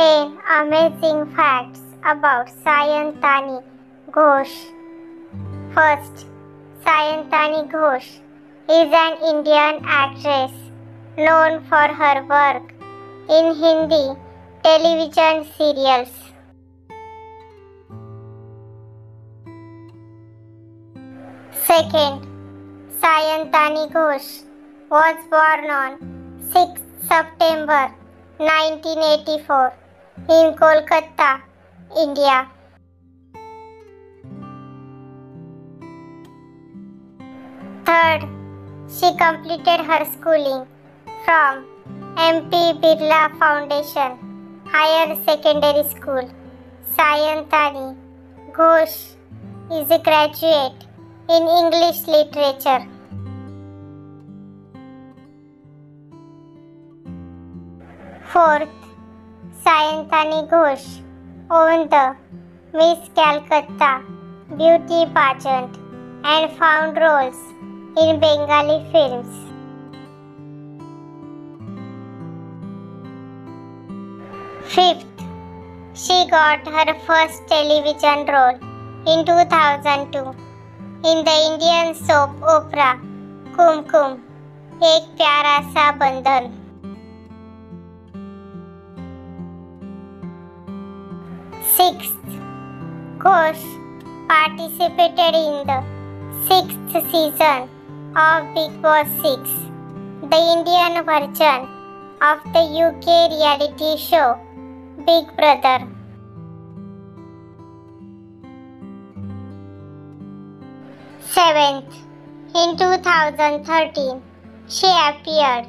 10 amazing facts about Sayantani Ghosh. First, Sayantani Ghosh is an Indian actress known for her work in Hindi television serials. Second, Sayantani Ghosh was born on 6 September 1984 in Kolkata, India. Third, she completed her schooling from MP Birla Foundation Higher Secondary School. Sayantani Ghosh is a graduate in English literature. Fourth, Sayantani Ghosh won the Miss Calcutta beauty pageant and found roles in Bengali films. Fifth, she got her first television role in 2002 in the Indian soap opera Kumkum Ek Pyara Sa Bandhan. Sixth, Ghosh participated in the 6th season of Bigg Boss 6, the Indian version of the UK reality show Big Brother. Seventh, in 2013, she appeared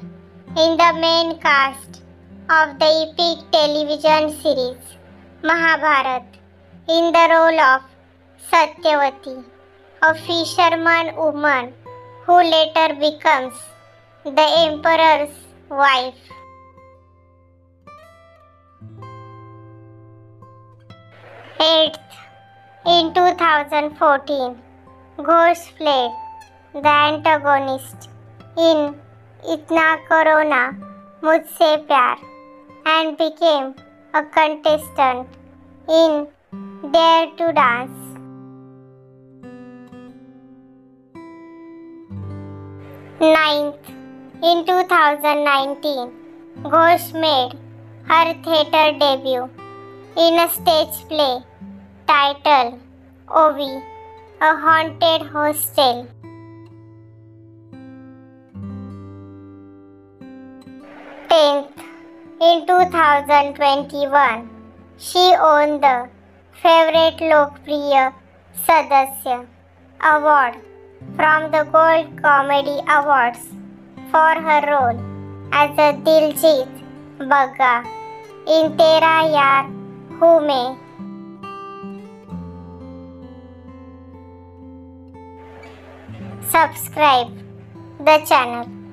in the main cast of the epic television series Mahabharat in the role of Satyavati, a fisherman woman who later becomes the emperor's wife. Eighth, in 2014, Ghosh played the antagonist in Itna Karo Na Mujhse Pyar and became a contestant in Dare to Dance. Ninth, in 2019, Ghosh made her theatre debut in a stage play titled Ovi, a Haunted Hostel. 10th, in 2021, she won the Favorite Lokpriya Sadasya Award from the Gold Comedy Awards for her role as a Diljit Bagga in Tera Yaar Hu Main. Subscribe the channel.